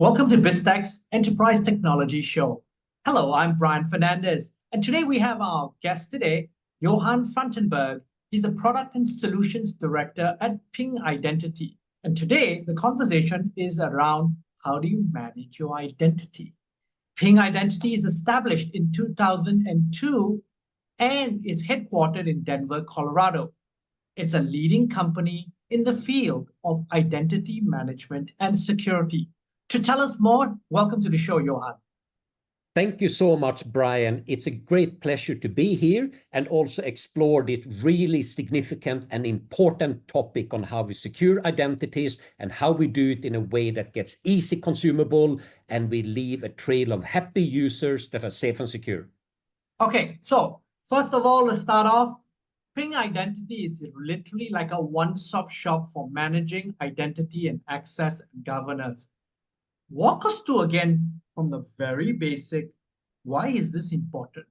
Welcome to Biztech's Enterprise Technology Show. Hello, I'm Brian Fernandez, and today we have our guest today, Johan Fantenberg. He's the Product and Solutions Director at PM Identity. And today, the conversation is around how do you manage your identity? PM Identity is established in 2002 and is headquartered in Denver, Colorado. It's a leading company in the field of identity management and security. To tell us more, welcome to the show, Johan. Thank you so much, Brian. It's a great pleasure to be here and also explore this really significant and important topic on how we secure identities and how we do it in a way that gets easy consumable and we leave a trail of happy users that are safe and secure. Okay, so first of all, let's start off. PM Identity is literally like a one-stop shop for managing identity and access and governance. Walk us through again from the very basic, why is this important?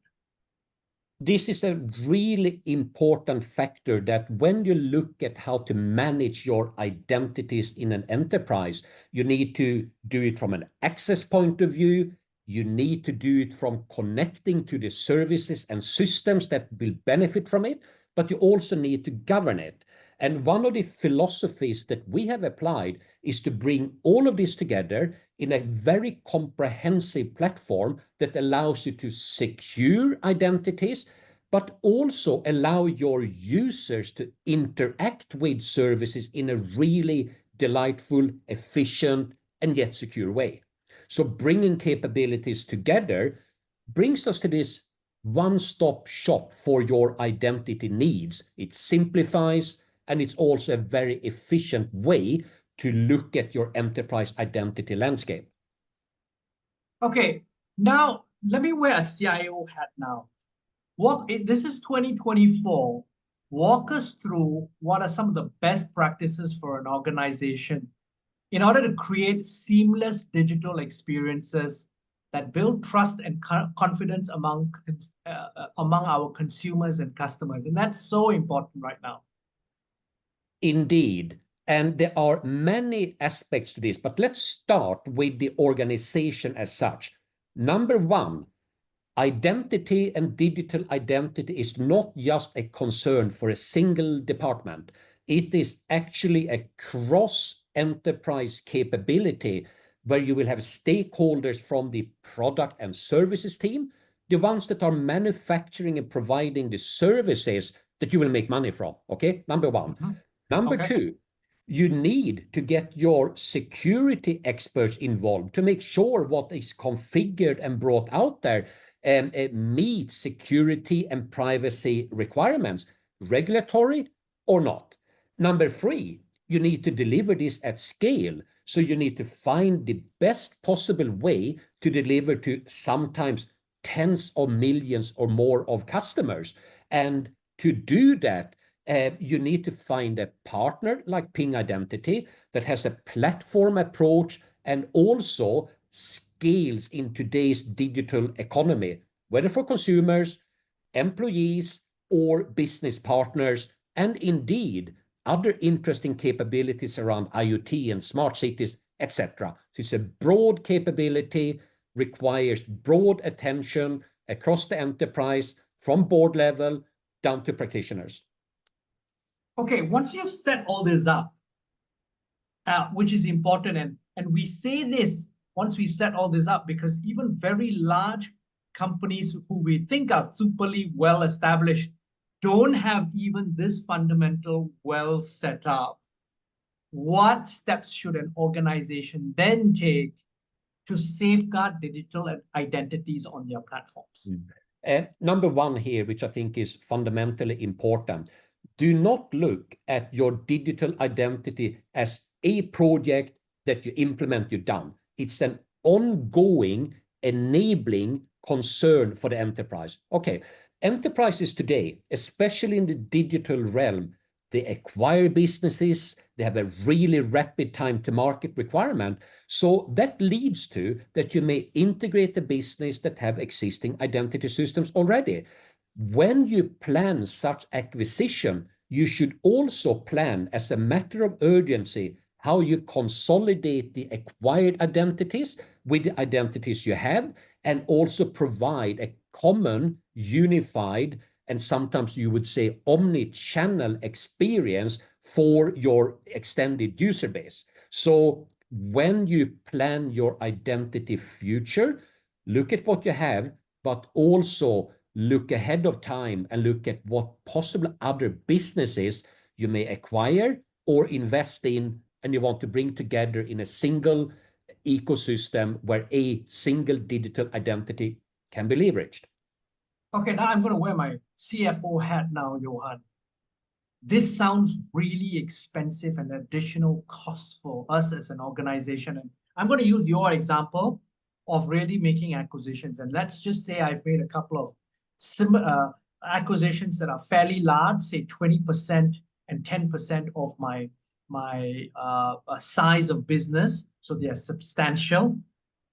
This is a really important factor that when you look at how to manage your identities in an enterprise, you need to do it from an access point of view. You need to do it from connecting to the services and systems that will benefit from it, but you also need to govern it. And one of the philosophies that we have applied is to bring all of this together in a very comprehensive platform that allows you to secure identities, but also allow your users to interact with services in a really delightful, efficient, and yet secure way. So bringing capabilities together brings us to this one-stop shop for your identity needs. It simplifies, and it's also a very efficient way to look at your enterprise identity landscape. Okay, now let me wear a CIO hat now. This is 2024. Walk us through what are some of the best practices for an organization in order to create seamless digital experiences that build trust and confidence among our consumers and customers. And that's so important right now. Indeed. And there are many aspects to this, but let's start with the organization as such. Number one, identity and digital identity is not just a concern for a single department. It is actually a cross-enterprise capability where you will have stakeholders from the product and services team, the ones that are manufacturing and providing the services that you will make money from, okay? Number one. Mm-hmm. Number two, you need to get your security experts involved to make sure what is configured and brought out there meets security and privacy requirements, regulatory or not. Number three, you need to deliver this at scale. So you need to find the best possible way to deliver to sometimes tens of millions or more of customers. And to do that, you need to find a partner like PM Identity that has a platform approach and also scales in today's digital economy, whether for consumers, employees, or business partners, and indeed other interesting capabilities around IoT and smart cities, etc. So it's a broad capability, requires broad attention across the enterprise from board level down to practitioners. Okay, once you've set all this up, which is important, and we say this once we've set all this up because even very large companies who we think are superly well established don't have even this fundamental well set up. What steps should an organization then take to safeguard digital identities on their platforms? Number one here, which I think is fundamentally important, do not look at your digital identity as a project that you implement, you're done. It's an ongoing, enabling concern for the enterprise. Okay, enterprises today, especially in the digital realm, they acquire businesses, they have a really rapid time to market requirement. So that leads to that you may integrate a business that have existing identity systems already. When you plan such acquisition, you should also plan as a matter of urgency how you consolidate the acquired identities with the identities you have, and also provide a common, unified, and sometimes you would say omni-channel experience for your extended user base. So when you plan your identity future, look at what you have, but also look ahead of time and look at what possible other businesses you may acquire or invest in, and you want to bring together in a single ecosystem where a single digital identity can be leveraged. Okay, now I'm going to wear my CFO hat now, Johan. This sounds really expensive and additional cost for us as an organization. And I'm going to use your example of really making acquisitions. And let's just say I've made a couple of acquisitions that are fairly large, say 20% and 10% of my size of business. So they are substantial.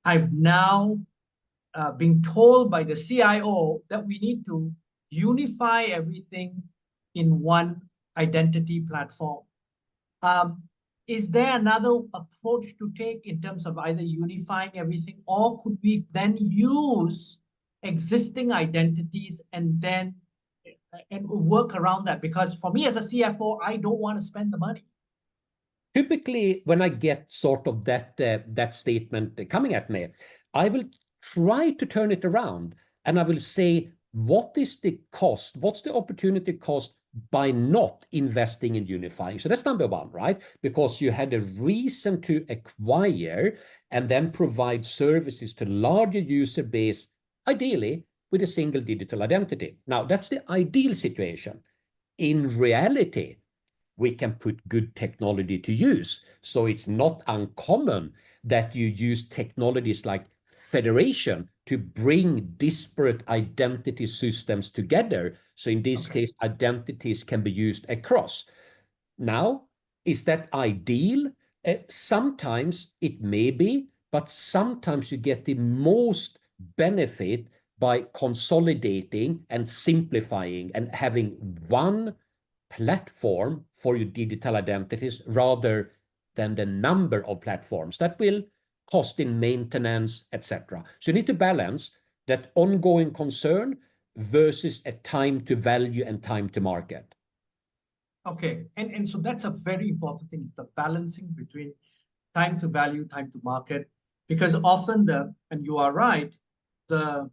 I've now been told by the CIO that we need to unify everything in one identity platform. Is there another approach to take in terms of either unifying everything, or could we then use existing identities and then work around that? Because for me as a CFO, I don't want to spend the money. Typically, when I get sort of that statement coming at me, I will try to turn it around, and I will say, what is the cost? What's the opportunity cost by not investing in unifying? So that's number one, right? Because you had a reason to acquire and then provide services to larger user base, ideally with a single digital identity. Now, that's the ideal situation. In reality, we can put good technology to use. So it's not uncommon that you use technologies like federation to bring disparate identity systems together. So in this case, identities can be used across. Now, is that ideal? Sometimes it may be, but sometimes you get the most benefit by consolidating and simplifying and having one platform for your digital identities rather than the number of platforms that will cost in maintenance, etc. So you need to balance that ongoing concern versus a time to value and time to market. Okay, and so that's a very important thing, the balancing between time to value, time to market, because often and you are right, the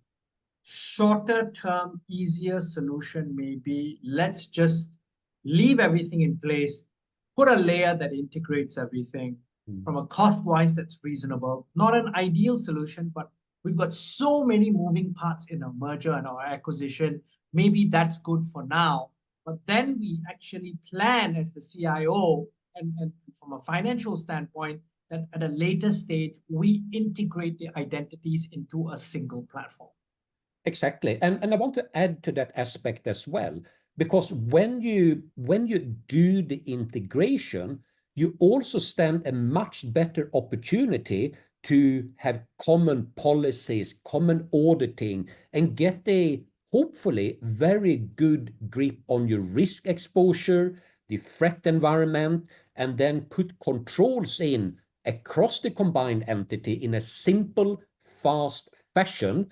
shorter term, easier solution may be, let's just leave everything in place, put a layer that integrates everything from a cost-wise that's reasonable. Not an ideal solution, but we've got so many moving parts in a merger and our acquisition. Maybe that's good for now, but then we actually plan as the CIO and from a financial standpoint that at a later stage, we integrate the identities into a single platform. Exactly. And I want to add to that aspect as well, because when you do the integration, you also stand a much better opportunity to have common policies, common auditing, and get a hopefully very good grip on your risk exposure, the threat environment, and then put controls in across the combined entity in a simple, fast fashion.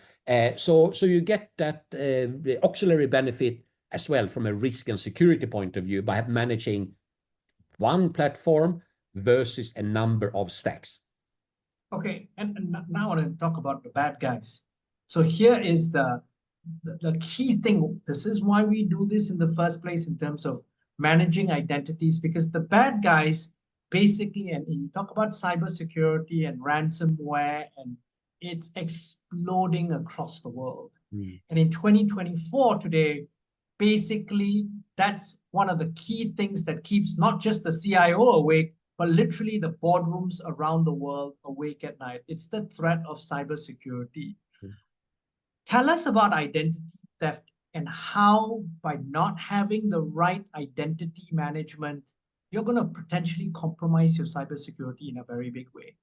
So you get that the auxiliary benefit as well from a risk and security point of view by managing one platform versus a number of stacks. Okay, and now I want to talk about the bad guys. So here is the key thing. This is why we do this in the first place in terms of managing identities, because the bad guys basically, and you talk about cybersecurity and ransomware, and it's exploding across the world. And in 2024 today, basically, that's one of the key things that keeps not just the CIO awake, but literally the boardrooms around the world awake at night. It's the threat of cybersecurity. Tell us about identity theft and how, by not having the right identity management, you're going to potentially compromise your cybersecurity in a very big way.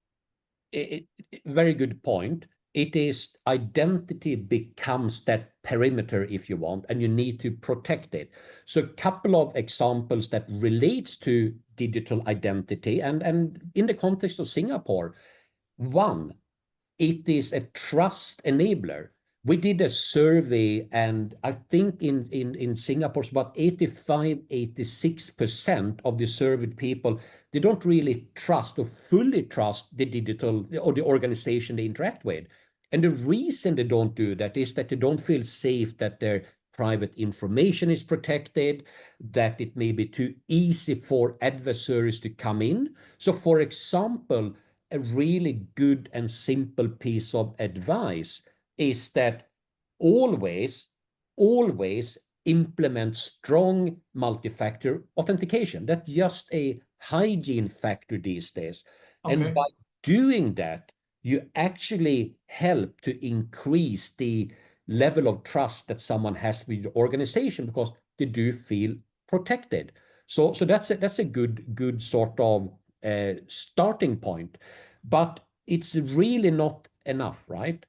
Very good point. It is identity becomes that perimeter, if you want, and you need to protect it. So a couple of examples that relates to digital identity, and in the context of Singapore, one, it is a trust enabler. We did a survey, and I think in Singapore, it's about 85, 86% of the surveyed people, they don't really trust or fully trust the digital or the organization they interact with. And the reason they don't do that is that they don't feel safe that their private information is protected, that it may be too easy for adversaries to come in. So, for example, a really good and simple piece of advice is that always implement strong multi-factor authentication. That's just a hygiene factor these days. Okay. And by doing that, you actually help to increase the level of trust that someone has with your organization, because they do feel protected. So that's a good sort of starting point. But it's really not enough, right?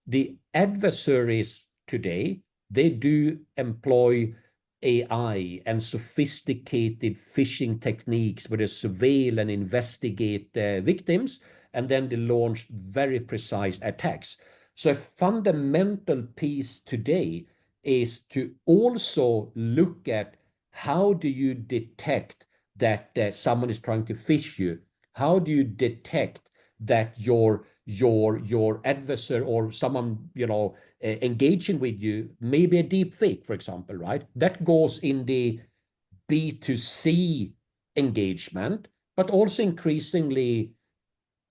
The adversaries today, they do employ AI and sophisticated phishing techniques where they surveil and investigate victims, and then they launch very precise attacks. So a fundamental piece today is to also look at how do you detect that someone is trying to phish you? How do you detect that your adversary or someone engaging with you may be a deep fake, for example, right? That goes in the B2C engagement, but also increasingly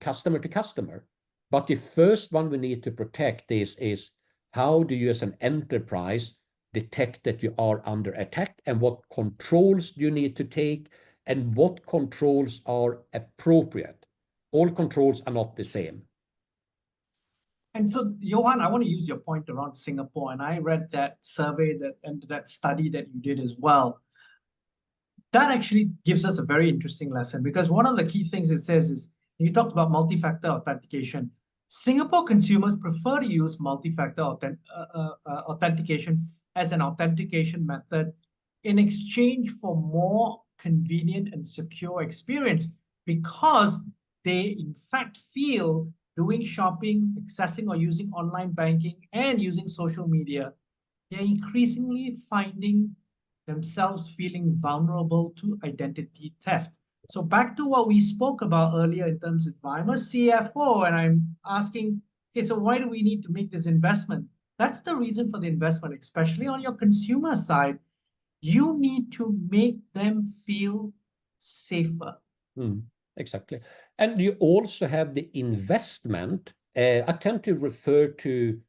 customer to customer. But the first one we need to protect is how do you as an enterprise detect that you are under attack, and what controls do you need to take, and what controls are appropriate. All controls are not the same. And so, Johan, I want to use your point around Singapore, and I read that survey and that study that you did as well. That actually gives us a very interesting lesson, because one of the key things it says is, you talked about multi-factor authentication. Singapore consumers prefer to use multi-factor authentication as an authentication method in exchange for more convenient and secure experience, because they in fact feel doing shopping, accessing or using online banking, and using social media, they're increasingly finding themselves feeling vulnerable to identity theft. So back to what we spoke about earlier in terms of, I'm a CFO and I'm asking, okay, so why do we need to make this investment? That's the reason for the investment, especially on your consumer side. You need to make them feel safer. Exactly. And you also have the investment. I tend to refer to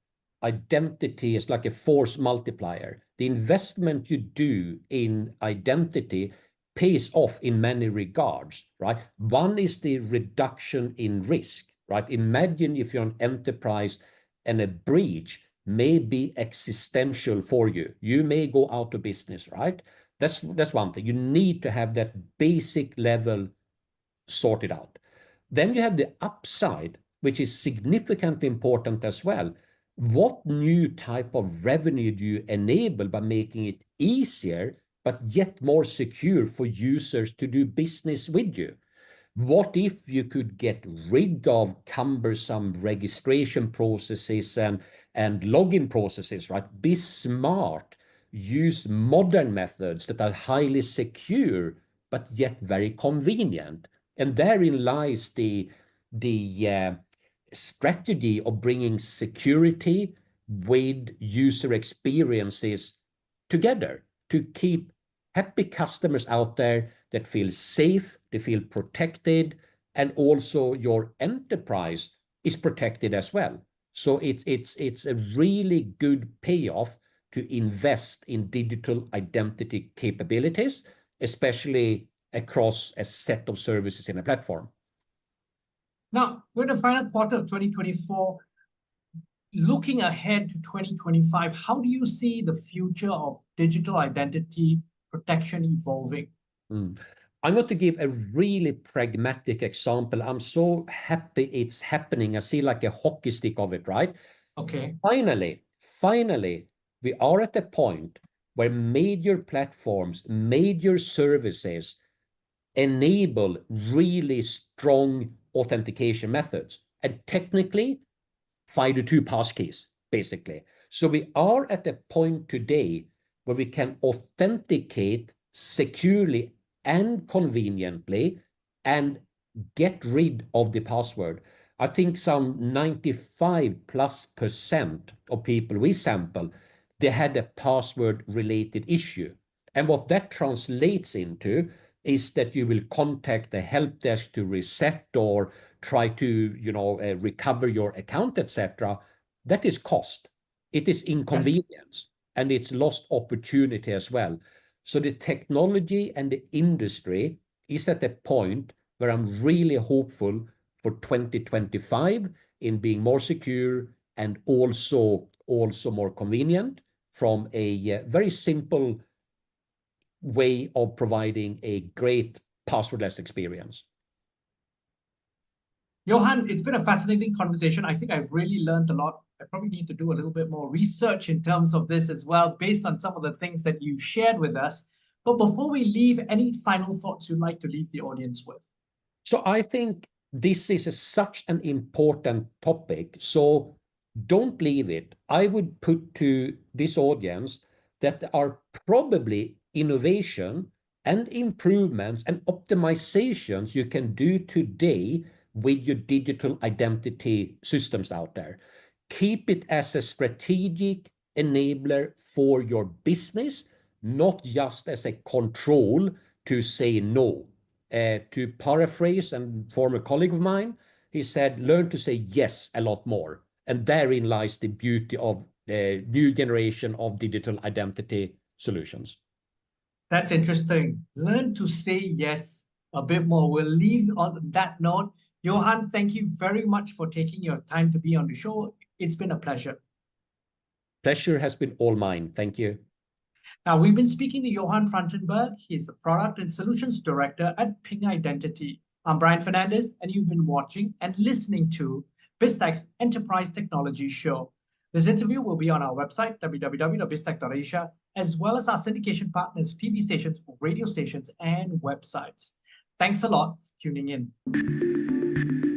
identity as like a force multiplier. The investment you do in identity pays off in many regards, right? One is the reduction in risk, right? Imagine if you're an enterprise and a breach may be existential for you. You may go out of business, right? That's one thing. You need to have that basic level sorted out. Then you have the upside, which is significantly important as well. What new type of revenue do you enable by making it easier, but yet more secure for users to do business with you? What if you could get rid of cumbersome registration processes and login processes, right? Be smart, use modern methods that are highly secure, but yet very convenient. And therein lies the strategy of bringing security with user experiences together to keep happy customers out there that feel safe, they feel protected, and also your enterprise is protected as well. So it's a really good payoff to invest in digital identity capabilities, especially across a set of services in a platform. Now, we're in the final quarter of 2024. Looking ahead to 2025, how do you see the future of digital identity protection evolving? I'm going to give a really pragmatic example. I'm so happy it's happening. I see like a hockey stick of it, right? Okay. Finally, we are at a point where major platforms, major services enable really strong authentication methods. And technically, 5-2 passkeys, basically. So we are at a point today where we can authenticate securely and conveniently and get rid of the password. I think some 95+% of people we sample, they had a password related issue. And what that translates into is that you will contact the help desk to reset or try to, recover your account, etc. That is cost. It is inconvenience, and it's lost opportunity as well. So the technology and the industry is at a point where I'm really hopeful for 2025 in being more secure and also more convenient from a very simple way of providing a great passwordless experience. Johan, it's been a fascinating conversation. I think I've really learned a lot. I probably need to do a little bit more research in terms of this as well, based on some of the things that you've shared with us. But before we leave, any final thoughts you'd like to leave the audience with? So I think this is such an important topic. So don't leave it. I would put to this audience that there are probably innovation and improvements and optimizations you can do today with your digital identity systems out there. Keep it as a strategic enabler for your business, not just as a control to say no. To paraphrase a former colleague of mine, he said, learn to say yes a lot more. And therein lies the beauty of the new generation of digital identity solutions. That's interesting. Learn to say yes a bit more. We'll leave on that note. Johan, thank you very much for taking your time to be on the show. It's been a pleasure. Pleasure has been all mine. Thank you. Now, we've been speaking to Johan Fantenberg. He's the Product and Solutions Director at Ping Identity. I'm Brian Fernandez, and you've been watching and listening to Biztech's Enterprise Technology Show. This interview will be on our website, www.biztech.asia, as well as our syndication partners, TV stations, radio stations, and websites. Thanks a lot for tuning in.